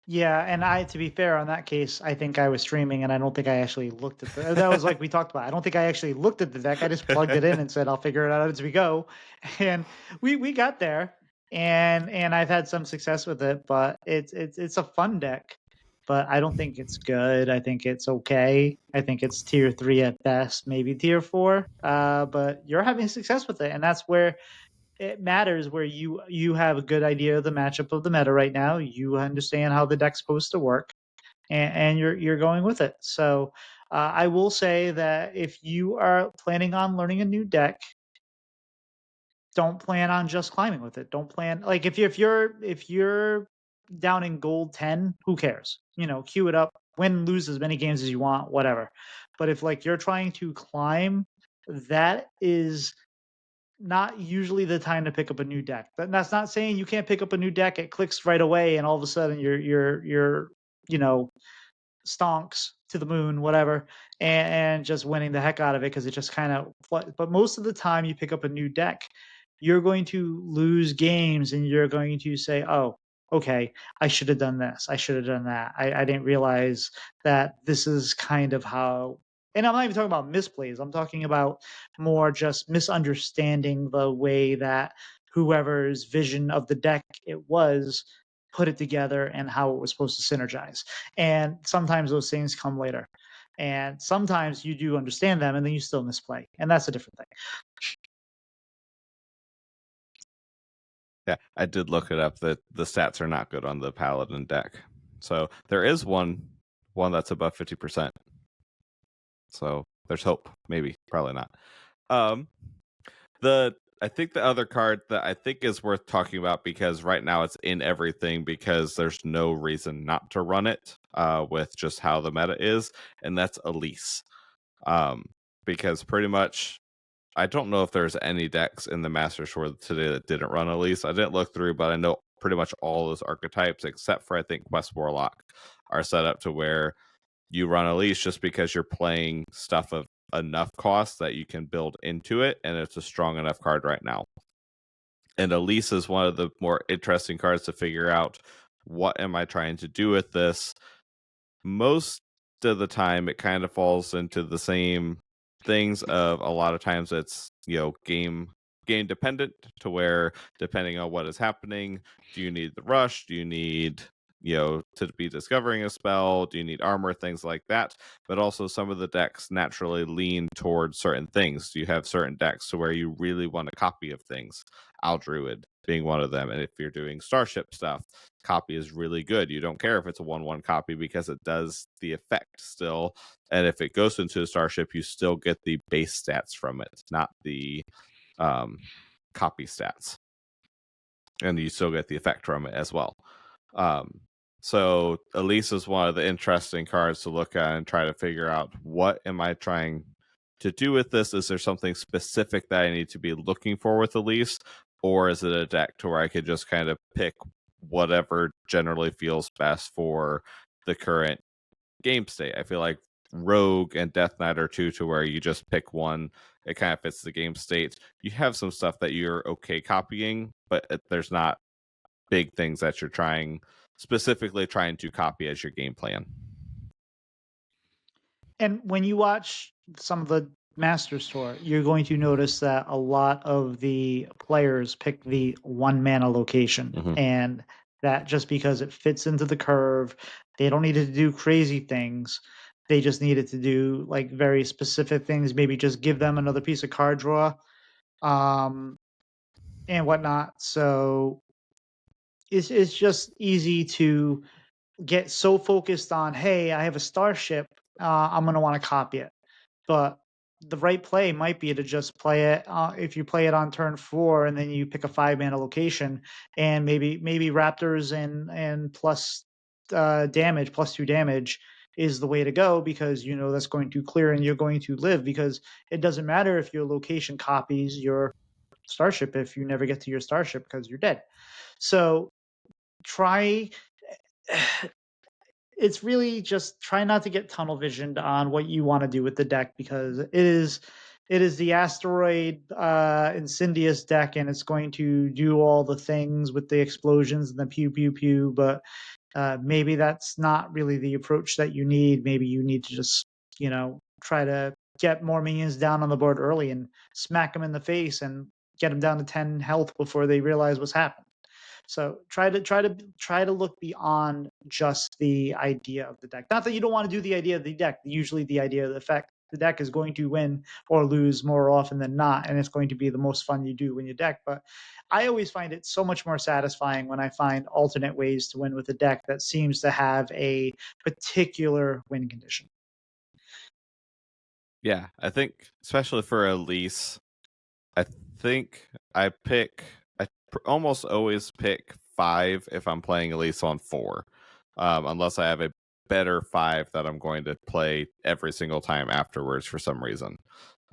Yeah, and to be fair, on that case, I think I was streaming, and I don't think I actually looked at that was like we talked about. I don't think I actually looked at the deck. I just plugged it in and said, "I'll figure it out as we go," and we got there, and I've had some success with it. But it's a fun deck, but I don't think it's good. I think it's okay. I think it's tier 3 at best, maybe tier 4. But you're having success with it, and that's where it matters, where you have a good idea of the matchup of the meta right now. You understand how the deck's supposed to work, and you're going with it. So I will say that if you are planning on learning a new deck, don't plan on just climbing with it. Don't plan like if you're down in gold 10, who cares? Queue it up, win, lose as many games as you want, whatever. But if like you're trying to climb, that is not usually the time to pick up a new deck. But that's not saying you can't pick up a new deck. It clicks right away, and all of a sudden you're you know stonks to the moon, whatever, and just winning the heck out of it because it just kind of. But most of the time, you pick up a new deck, you're going to lose games, and you're going to say, "Oh, okay, I should have done this. I should have done that. I didn't realize that this is kind of how." And I'm not even talking about misplays. I'm talking about more just misunderstanding the way that whoever's vision of the deck it was put it together and how it was supposed to synergize. And sometimes those things come later. And sometimes you do understand them and then you still misplay. And that's a different thing. Yeah, I did look it up. That the stats are not good on the Paladin deck. So there is one that's above 50%. So there's hope. Maybe, probably not. I think the other card that I think is worth talking about, because right now it's in everything because there's no reason not to run it with just how the meta is, and that's Elise. Because pretty much, I don't know if there's any decks in the Master Sword today that didn't run Elise. I didn't look through, but I know pretty much all those archetypes, except for I think Quest Warlock, are set up to where you run Elise just because you're playing stuff of enough cost that you can build into it, and it's a strong enough card right now. And Elise is one of the more interesting cards to figure out, what am I trying to do with this? Most of the time it kind of falls into the same things of, a lot of times it's game dependent, to where depending on what is happening, do you need the rush, do you need to be discovering a spell, do you need armor, things like that. But also some of the decks naturally lean towards certain things. Do you have certain decks to where you really want a copy of things, Owl Druid being one of them. And if you're doing Starship stuff, copy is really good. You don't care if it's a 1/1 copy because it does the effect still. And if it goes into a Starship, you still get the base stats from it, not the copy stats. And you still get the effect from it as well. So Elise is one of the interesting cards to look at and try to figure out, what am I trying to do with this? Is there something specific that I need to be looking for with Elise? Or is it a deck to where I could just kind of pick whatever generally feels best for the current game state? I feel like Rogue and Death Knight are two to where you just pick one. It kind of fits the game state. You have some stuff that you're okay copying, but there's not big things that you're specifically trying to copy as your game plan. And when you watch some of the Masters Tour, you're going to notice that a lot of the players pick the 1 mana location. Mhm. And that just because it fits into the curve, they don't need it to do crazy things. They just need it to do like very specific things, maybe just give them another piece of card draw, and whatnot. So it's just easy to get so focused on, hey, I have a starship, I'm going to want to copy it. But the right play might be to just play it if you play it on turn 4 and then you pick a 5-mana location, and maybe Raptors and plus damage, +2 damage is the way to go, because you know that's going to clear and you're going to live, because it doesn't matter if your location copies your starship if you never get to your starship because you're dead. So try it's really just try not to get tunnel visioned on what you want to do with the deck, because it is the asteroid incendious deck, and it's going to do all the things with the explosions and the pew pew pew, but maybe that's not really the approach that you need. Maybe you need to just, try to get more minions down on the board early and smack them in the face and get them down to 10 health before they realize what's happened. So try to look beyond just the idea of the deck. Not that you don't want to do the idea of the deck. Usually the idea of the effect. The deck is going to win or lose more often than not, and it's going to be the most fun you do when you deck. But I always find it so much more satisfying when I find alternate ways to win with a deck that seems to have a particular win condition. Yeah, I think especially for Elise, I think almost always pick 5 if I'm playing Elise on 4, unless I have a better 5 that I'm going to play every single time afterwards for some reason.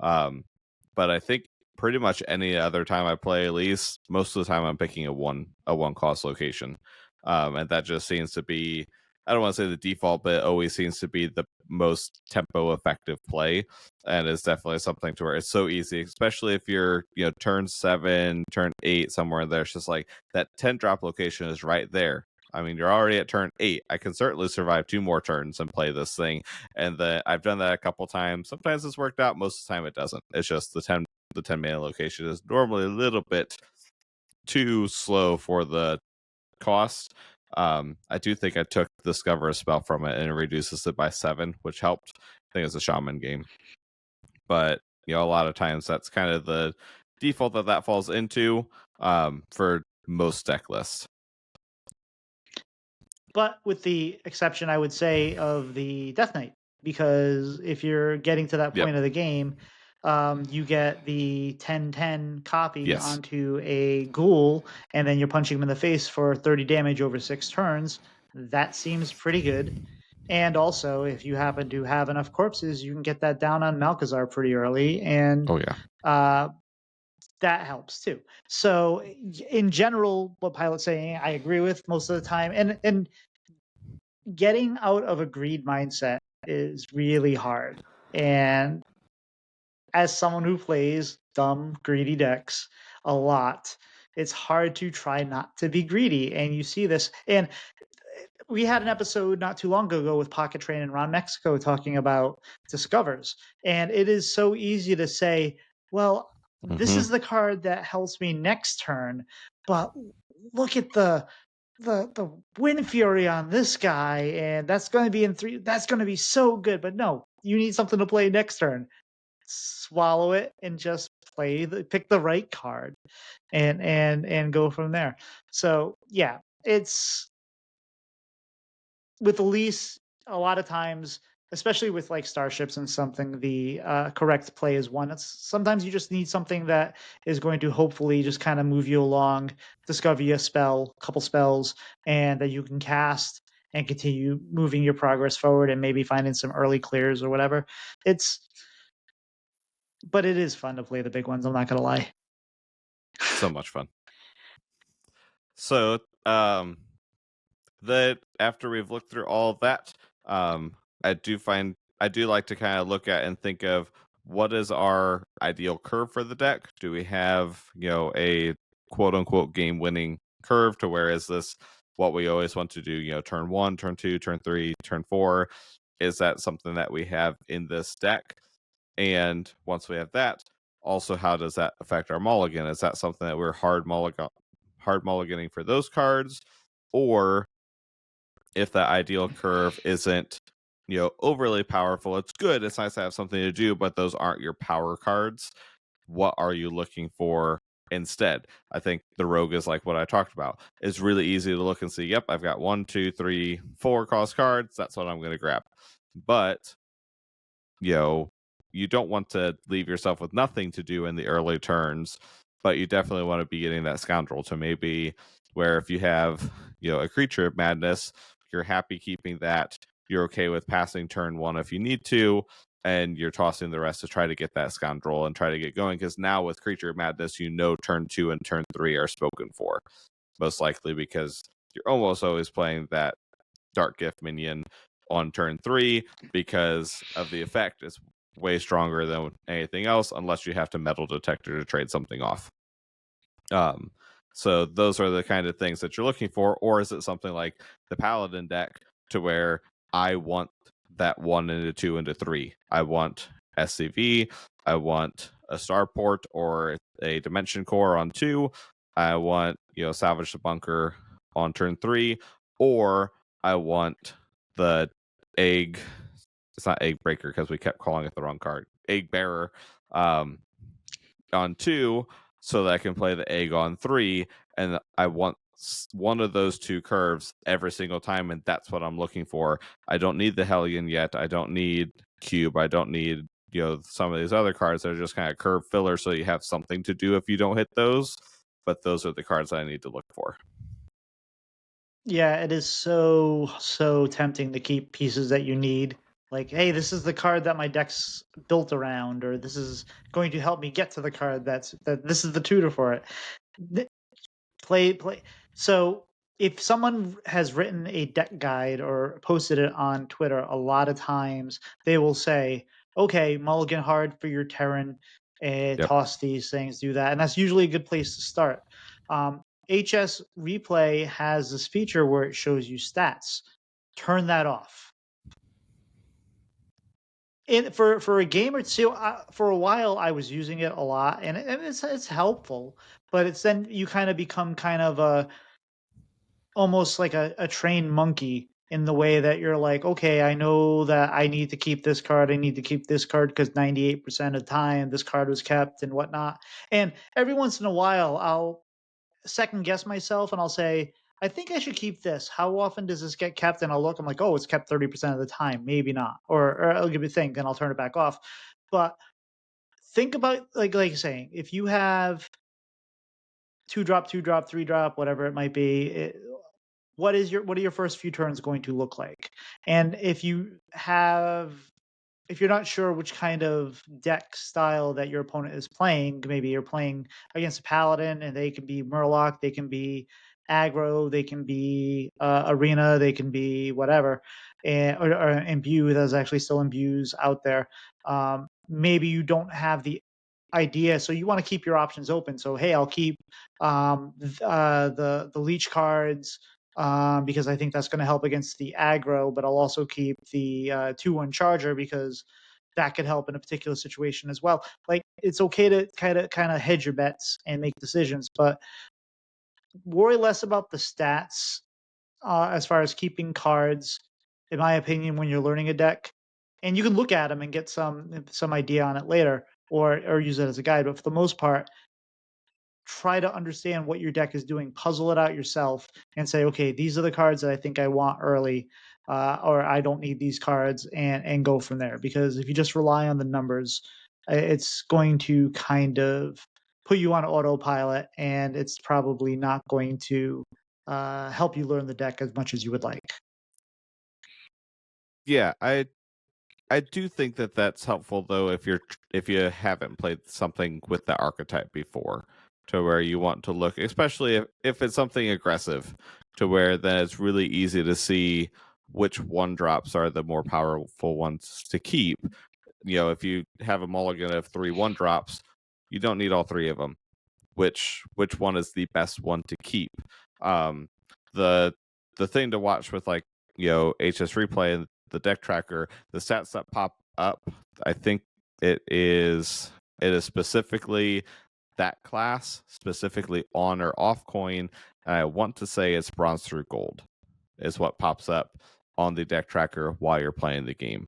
But I think pretty much any other time I play Elise, most of the time I'm picking a one cost location, and that just seems to be, I don't want to say the default, but it always seems to be the most tempo effective play, and it's definitely something to where it's so easy, especially if you're turn 7, turn 8, somewhere in there. It's just like that 10 drop location is right there. I mean, you're already at turn 8. I can certainly survive 2 more turns and play this thing, and I've done that a couple times. Sometimes it's worked out, most of the time it doesn't. It's just the 10 mana location is normally a little bit too slow for the cost. I do think I took Discover a spell from it, and it reduces it by 7, which helped. I think it's a Shaman game, but a lot of times that's kind of the default that falls into for most deck lists. But with the exception, I would say, of the Death Knight, because if you're getting to that Yep. point of the game, you get the 10/10 copy Yes. onto a ghoul, and then you're punching him in the face for 30 damage over 6 turns. That seems pretty good. And also, if you happen to have enough corpses, you can get that down on Malkazar pretty early, and Oh yeah. that helps too. So, in general, what Pilot's saying, I agree with most of the time. And getting out of a greed mindset is really hard. And as someone who plays dumb, greedy decks a lot, it's hard to try not to be greedy. And you see this. And we had an episode not too long ago with Pocket Train and Ron Mexico talking about Discovers. And it is so easy to say, well, this is the card that helps me next turn, but look at the Wind Fury on this guy, and that's going to be in 3. That's going to be so good. But no, you need something to play next turn. Swallow it and just pick the right card, and go from there. So yeah, it's with Elise, a lot of times, especially with like starships and something, the correct play is one. It's sometimes you just need something that is going to hopefully just kind of move you along, discover you a couple spells, and that you can cast and continue moving your progress forward, and maybe finding some early clears or whatever. But it is fun to play the big ones. I'm not gonna lie. So much fun. So that after we've looked through all of that, I do like to kind of look at and think of what is our ideal curve for the deck. Do we have a quote unquote game winning curve, to where is this what we always want to do, turn 1, turn 2, turn 3, turn 4? Is that something that we have in this deck? And once we have that, also how does that affect our mulligan? Is that something that we're hard mulliganing for those cards? Or if that ideal curve isn't overly powerful, it's good, it's nice to have something to do, but those aren't your power cards, what are you looking for instead? I think the rogue is like what I talked about. It's really easy to look and see, yep, I've got 1, 2, 3, 4 cost cards, that's what I'm going to grab. But you don't want to leave yourself with nothing to do in the early turns, but you definitely want to be getting that scoundrel to maybe where if you have, a creature of madness, you're happy keeping that. You're okay with passing turn 1 if you need to, and you're tossing the rest to try to get that scoundrel and try to get going. Because now with creature of madness, turn 2 and turn 3 are spoken for, most likely because you're almost always playing that Dark Gift minion on turn 3 because of the effect. It's way stronger than anything else, unless you have to Metal Detector to trade something off. So those are the kind of things that you're looking for. Or is it something like the Paladin deck to where I want that 1 into 2 into 3? I want SCV, I want a Starport or a Dimension Core on 2. I want, Salvage the Bunker on turn 3, or I want the egg. It's not Egg Breaker because we kept calling it the wrong card. Egg Bearer on 2, so that I can play the egg on 3, and I want one of those 2 curves every single time, and that's what I'm looking for. I don't need the Hellion yet. I don't need Cube. I don't need some of these other cards that are just kind of curve filler, so you have something to do if you don't hit those. But those are the cards I need to look for. Yeah, it is so tempting to keep pieces that you need. Like, hey, this is the card that my deck's built around, or this is going to help me get to the card that this is the tutor for it. Play. So if someone has written a deck guide or posted it on Twitter, a lot of times they will say, okay, mulligan hard for your Terran, toss these things, do that. And that's usually a good place to start. HS Replay has this feature where it shows you stats. Turn that off. For a game or two, for a while, I was using it a lot, and it's helpful. But it's then you kind of become kind of almost like a trained monkey in the way that you're like, okay, I know that I need to keep this card. I need to keep this card because 98% of the time this card was kept and whatnot. And every once in a while, I'll second guess myself and I'll say, I think I should keep this. How often does this get kept? And I'll look, I'm like, oh, it's kept 30% of the time. Maybe not. Or I'll give it a think and I'll turn it back off. But think about, like you're saying, if you have 2-drop, 2-drop, 3-drop, whatever it might be, what are your first few turns going to look like? And if you're not sure which kind of deck style that your opponent is playing, maybe you're playing against a paladin and they can be murloc, they can be aggro, they can be arena, they can be whatever, or imbue. There's actually still imbues out there. Maybe you don't have the idea, so you want to keep your options open. So hey, I'll keep the leech cards because I think that's going to help against the aggro, but I'll also keep the 2-1 charger because that could help in a particular situation as well. Like, it's okay to kind of hedge your bets and make decisions, but worry less about the stats as far as keeping cards, in my opinion, when you're learning a deck. And you can look at them and get some idea on it later, or use it as a guide. But for the most part, try to understand what your deck is doing, puzzle it out yourself, and say, okay, these are the cards that I think I want early, or I don't need these cards, and go from there. Because if you just rely on the numbers, it's going to kind of put you on autopilot, and it's probably not going to help you learn the deck as much as you would like. Yeah, I do think that that's helpful though if you haven't played something with the archetype before, to where you want to look, especially if it's something aggressive, to where then it's really easy to see which 1-drops are the more powerful ones to keep. If you have a mulligan of 3 1-drops, you don't need all 3 of them. Which one is the best one to keep? The thing to watch with HS Replay and the deck tracker, the stats that pop up, I think it is specifically that class, specifically on or off coin, and I want to say it's bronze through gold is what pops up on the deck tracker while you're playing the game.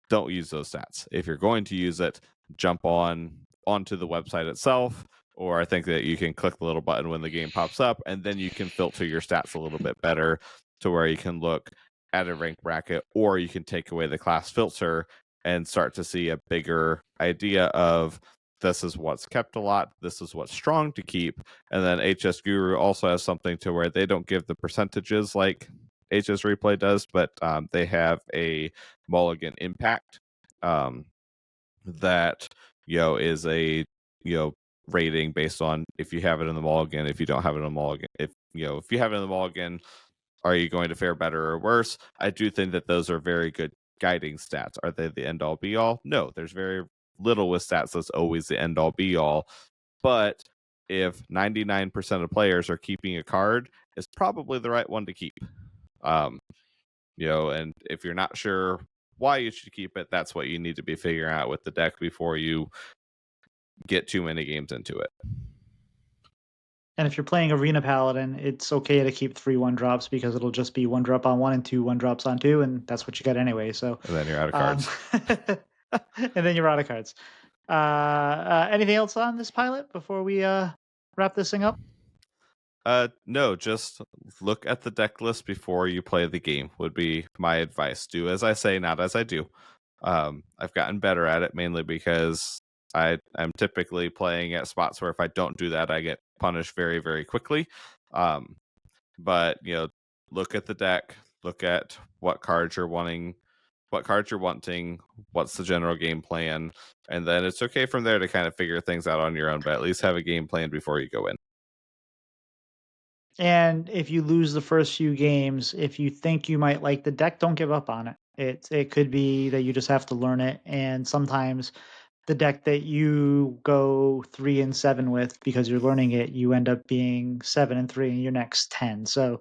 Don't use those stats. If you're going to use it, jump onto the website itself, or I think that you can click the little button when the game pops up, and then you can filter your stats a little bit better to where you can look at a rank bracket, or you can take away the class filter and start to see a bigger idea of this is what's kept a lot, this is what's strong to keep. And then HS Guru also has something to where they don't give the percentages like HS Replay does, but they have a mulligan impact that is a rating based on if you have it in the mulligan, if you don't have it in the mulligan, if you have it in the mulligan, are you going to fare better or worse? I do think that those are very good guiding stats. Are they the end all be all? No, there's very little with stats that's always the end all be all. But if 99% of players are keeping a card, it's probably the right one to keep. And if you're not sure why you should keep it, that's what you need to be figuring out with the deck before you get too many games into it. And if you're playing Arena Paladin, it's okay to keep 3 1-drops because it'll just be 1-drop on 1 and 2 1-drops on 2, and that's what you get anyway. So, and then you're out of cards. And then you're out of cards. Anything else on this Pylet before we wrap this thing up? No, just look at the deck list before you play the game would be my advice. Do as I say, not as I do. I've gotten better at it mainly because I'm typically playing at spots where if I don't do that, I get punished very, very quickly. But look at the deck, look at what cards you're wanting, what's the general game plan, and then it's okay from there to kind of figure things out on your own, but at least have a game plan before you go in. And if you lose the first few games, if you think you might like the deck, don't give up on it. It could be that you just have to learn it, and sometimes the deck that you go 3-7 with because you're learning it, you end up being 7-3 in your next 10. So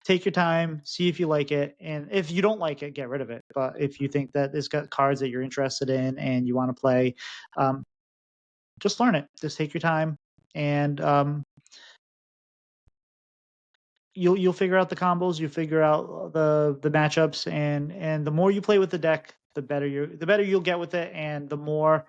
take your time, see if you like it, and if you don't like it, get rid of it. But if you think that it's got cards that you're interested in and you want to play, just learn it. Just take your time, and you'll figure out the combos, you figure out the matchups, and the more you play with the deck, the better you'll get with it, and the more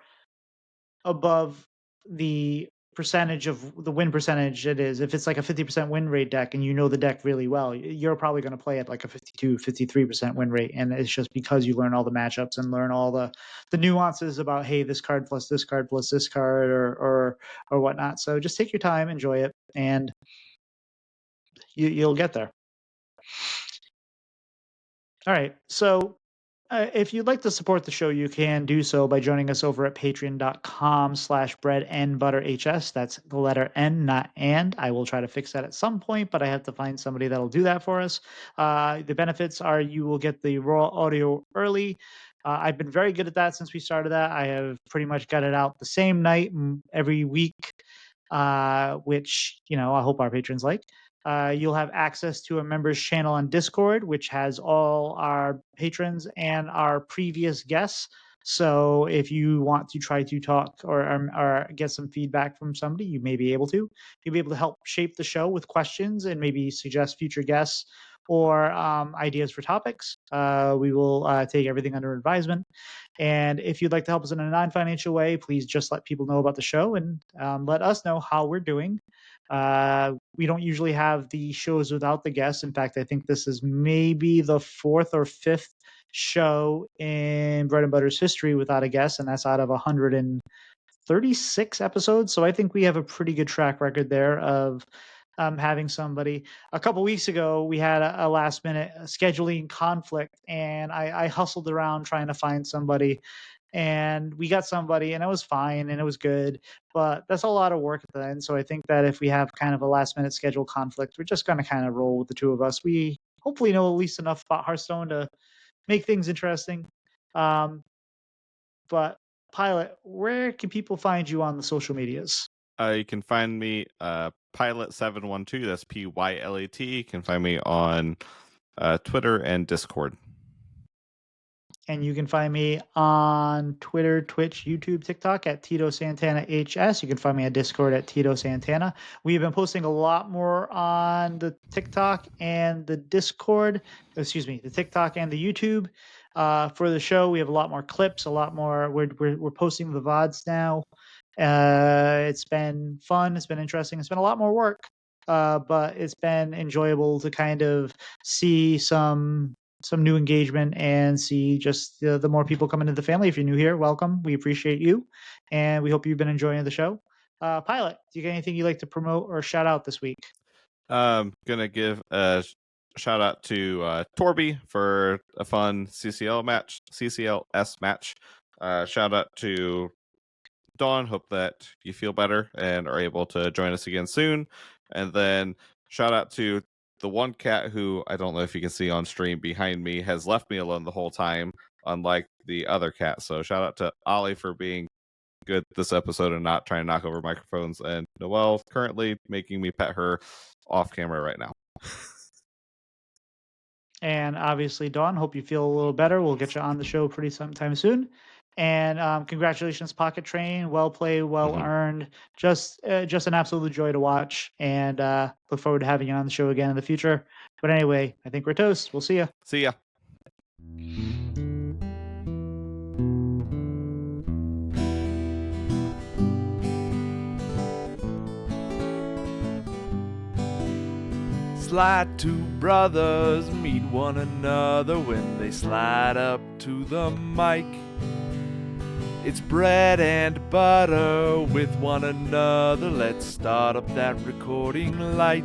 above the percentage of the win percentage it is. If it's like a 50% win rate deck and you know the deck really well, you're probably going to play at like a 52, 53% win rate. And it's just because you learn all the matchups and learn all the nuances about, hey, this card plus this card plus this card or whatnot. So just take your time, enjoy it, and you'll get there. All right. So if you'd like to support the show, you can do so by joining us over at patreon.com/breadandbutterhs. That's the letter N, not and. I will try to fix that at some point, but I have to find somebody that'll do that for us. The benefits are you will get the raw audio early. I've been very good at that since we started that. I have pretty much got it out the same night every week, which, I hope our patrons like. You'll have access to a members channel on Discord, which has all our patrons and our previous guests. So if you want to try to talk or get some feedback from somebody, you may be able to. You'll be able to help shape the show with questions and maybe suggest future guests or ideas for topics. We will take everything under advisement. And if you'd like to help us in a non-financial way, please just let people know about the show and let us know how we're doing. We don't usually have the shows without the guests. In fact, I think this is maybe the 4th or 5th show in Bread and Butter's history without a guest, and that's out of 136 episodes. So I think we have a pretty good track record there of having somebody. A couple weeks ago, we had a last minute scheduling conflict, and I hustled around trying to find somebody, and we got somebody, and it was fine and it was good, but that's a lot of work at the end. So I think that if we have kind of a last minute schedule conflict, we're just going to kind of roll with the two of us. We hopefully know at least enough about Hearthstone to make things interesting. But Pylet, where can people find you on the social medias? You can find me Pylet712. That's Pylet. You can find me on Twitter and Discord. And you can find me on Twitter, Twitch, YouTube, TikTok at Tito Santana HS. You can find me at Discord at Tito Santana. We've been posting a lot more on the TikTok and the Discord. The TikTok and the YouTube. For the show, we have a lot more clips, a lot more. We're posting the VODs now. It's been fun. It's been interesting. It's been a lot more work, but it's been enjoyable to kind of see some some new engagement and see just the more people come into the family. If you're new here, welcome. We appreciate you, and we hope you've been enjoying the show. Pilot, do you got anything you'd like to promote or shout out this week? Gonna give a shout out to Torby for a fun CCLS match. Shout out to Dawn. Hope that you feel better and are able to join us again soon. And then shout out to the one cat who I don't know if you can see on stream behind me has left me alone the whole time, unlike the other cat. So shout out to Ollie for being good this episode and not trying to knock over microphones, and Noelle currently making me pet her off camera right now. And obviously, Dawn, hope you feel a little better. We'll get you on the show pretty sometime soon. And congratulations, Pocket Train. Well played, well earned. Just an absolute joy to watch. And look forward to having you on the show again in the future. But anyway, I think we're toast. We'll see you. See ya. Slide two brothers meet one another when they slide up to the mic. It's bread and butter with one another. Let's start up that recording light.